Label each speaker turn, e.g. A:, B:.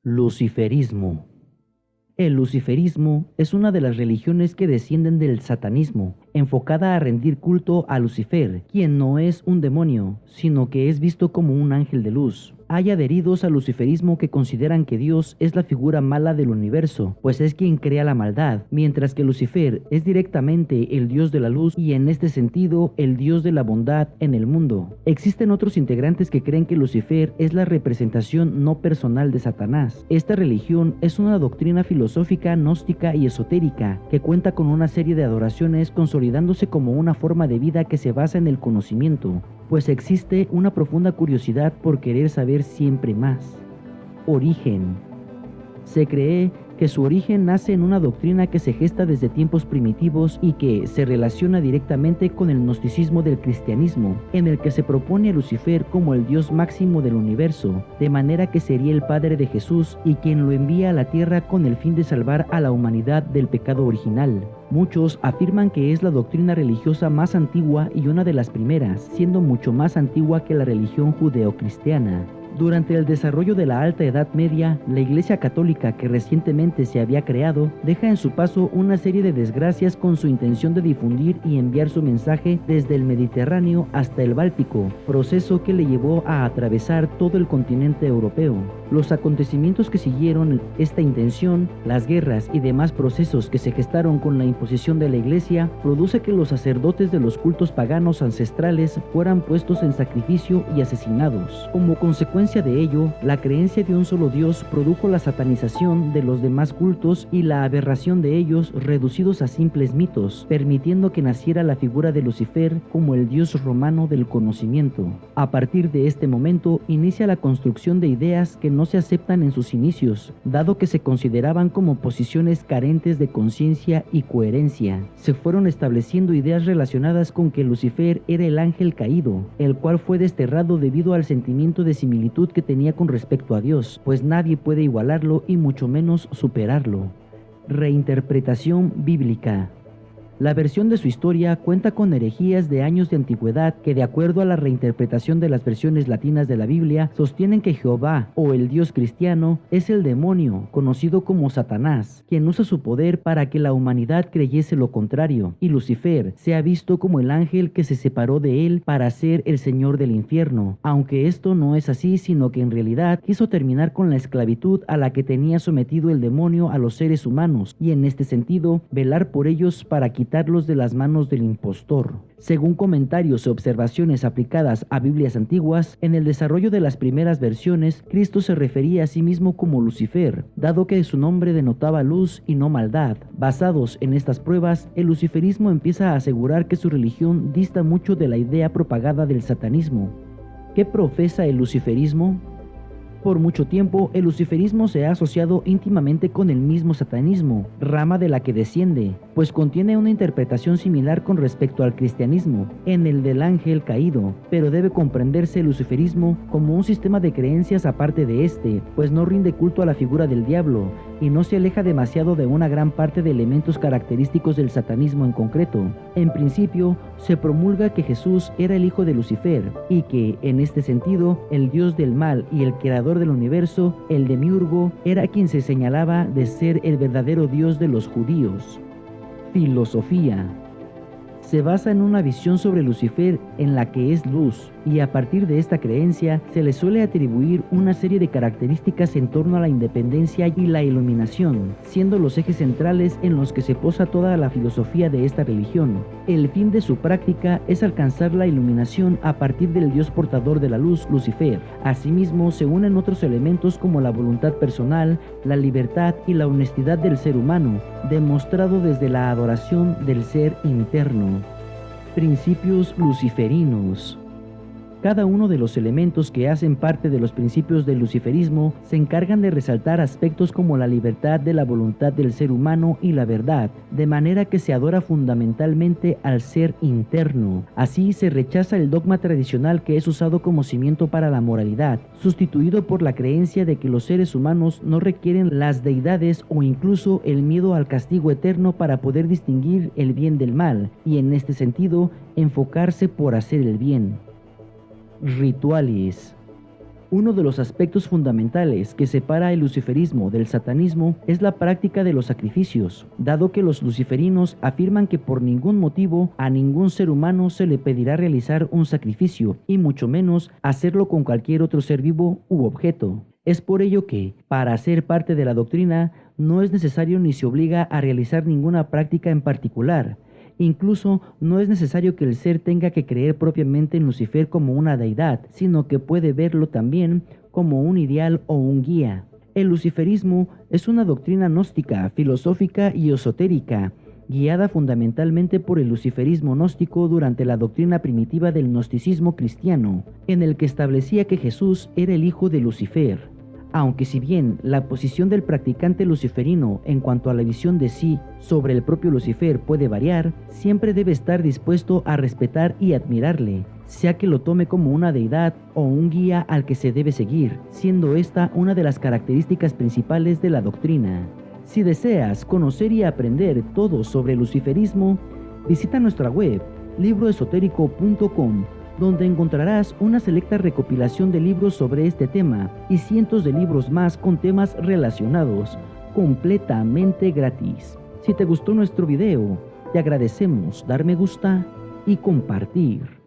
A: Luciferismo. El luciferismo es una de las religiones que descienden del satanismo, enfocada a rendir culto a Lucifer, quien no es un demonio, sino que es visto como un ángel de luz. Hay adheridos al luciferismo que consideran que Dios es la figura mala del universo, pues es quien crea la maldad, mientras que Lucifer es directamente el Dios de la luz y en este sentido el Dios de la bondad en el mundo. Existen otros integrantes que creen que Lucifer es la representación no personal de Satanás. Esta religión es una doctrina filosófica, gnóstica y esotérica que cuenta con una serie de adoraciones consolidándose como una forma de vida que se basa en el conocimiento, pues existe una profunda curiosidad por querer saber siempre más. Origen. Se cree que su origen nace en una doctrina que se gesta desde tiempos primitivos y que se relaciona directamente con el gnosticismo del cristianismo, en el que se propone a Lucifer como el Dios máximo del universo, de manera que sería el Padre de Jesús y quien lo envía a la tierra con el fin de salvar a la humanidad del pecado original. Muchos afirman que es la doctrina religiosa más antigua y una de las primeras, siendo mucho más antigua que la religión judeocristiana. Durante el desarrollo de la Alta Edad Media, la Iglesia Católica, que recientemente se había creado, deja en su paso una serie de desgracias con su intención de difundir y enviar su mensaje desde el Mediterráneo hasta el Báltico, proceso que le llevó a atravesar todo el continente europeo. Los acontecimientos que siguieron esta intención, las guerras y demás procesos que se gestaron con la imposición de la Iglesia, produce que los sacerdotes de los cultos paganos ancestrales fueran puestos en sacrificio y asesinados. Como consecuencia de ello, la creencia de un solo Dios produjo la satanización de los demás cultos y la aberración de ellos reducidos a simples mitos, permitiendo que naciera la figura de Lucifer como el dios romano del conocimiento. A partir de este momento inicia la construcción de ideas que no se aceptan en sus inicios, dado que se consideraban como posiciones carentes de conciencia y coherencia. Se fueron estableciendo ideas relacionadas con que Lucifer era el ángel caído, el cual fue desterrado debido al sentimiento de similitud que tenía con respecto a Dios, pues nadie puede igualarlo y mucho menos superarlo. Reinterpretación bíblica. La versión de su historia cuenta con herejías de años de antigüedad que, de acuerdo a la reinterpretación de las versiones latinas de la Biblia, sostienen que Jehová, o el Dios cristiano, es el demonio, conocido como Satanás, quien usa su poder para que la humanidad creyese lo contrario, y Lucifer se ha visto como el ángel que se separó de él para ser el señor del infierno, aunque esto no es así, sino que en realidad quiso terminar con la esclavitud a la que tenía sometido el demonio a los seres humanos, y en este sentido, velar por ellos para quitarlos de las manos del impostor. Según comentarios y observaciones aplicadas a Biblias antiguas, en el desarrollo de las primeras versiones, Cristo se refería a sí mismo como Lucifer, dado que su nombre denotaba luz y no maldad. Basados en estas pruebas, el luciferismo empieza a asegurar que su religión dista mucho de la idea propagada del satanismo. ¿Qué profesa el luciferismo? Por mucho tiempo, el luciferismo se ha asociado íntimamente con el mismo satanismo, rama de la que desciende, pues contiene una interpretación similar con respecto al cristianismo, en el del ángel caído, pero debe comprenderse el luciferismo como un sistema de creencias aparte de este, pues no rinde culto a la figura del diablo, y no se aleja demasiado de una gran parte de elementos característicos del satanismo en concreto. En principio, se promulga que Jesús era el hijo de Lucifer, y que, en este sentido, el dios del mal y el creador del universo, el demiurgo, era quien se señalaba de ser el verdadero Dios de los judíos. Filosofía. Se basa en una visión sobre Lucifer en la que es luz, y a partir de esta creencia se le suele atribuir una serie de características en torno a la independencia y la iluminación, siendo los ejes centrales en los que se posa toda la filosofía de esta religión. El fin de su práctica es alcanzar la iluminación a partir del dios portador de la luz, Lucifer. Asimismo, se unen otros elementos como la voluntad personal, la libertad y la honestidad del ser humano, demostrado desde la adoración del ser interno. Principios luciferinos. Cada uno de los elementos que hacen parte de los principios del luciferismo se encargan de resaltar aspectos como la libertad de la voluntad del ser humano y la verdad, de manera que se adora fundamentalmente al ser interno. Así se rechaza el dogma tradicional que es usado como cimiento para la moralidad, sustituido por la creencia de que los seres humanos no requieren las deidades o incluso el miedo al castigo eterno para poder distinguir el bien del mal, y en este sentido, enfocarse por hacer el bien. Rituales. Uno de los aspectos fundamentales que separa el luciferismo del satanismo es la práctica de los sacrificios, dado que los luciferinos afirman que por ningún motivo a ningún ser humano se le pedirá realizar un sacrificio, y mucho menos hacerlo con cualquier otro ser vivo u objeto. Es por ello que, para ser parte de la doctrina, no es necesario ni se obliga a realizar ninguna práctica en particular. Incluso no es necesario que el ser tenga que creer propiamente en Lucifer como una deidad, sino que puede verlo también como un ideal o un guía. El luciferismo es una doctrina gnóstica, filosófica y esotérica, guiada fundamentalmente por el luciferismo gnóstico durante la doctrina primitiva del gnosticismo cristiano, en el que establecía que Jesús era el hijo de Lucifer. Aunque si bien la posición del practicante luciferino en cuanto a la visión de sí sobre el propio Lucifer puede variar, siempre debe estar dispuesto a respetar y admirarle, sea que lo tome como una deidad o un guía al que se debe seguir, siendo esta una de las características principales de la doctrina. Si deseas conocer y aprender todo sobre el luciferismo, visita nuestra web libroesotérico.com, donde encontrarás una selecta recopilación de libros sobre este tema y cientos de libros más con temas relacionados, completamente gratis. Si te gustó nuestro video, te agradecemos dar me gusta y compartir.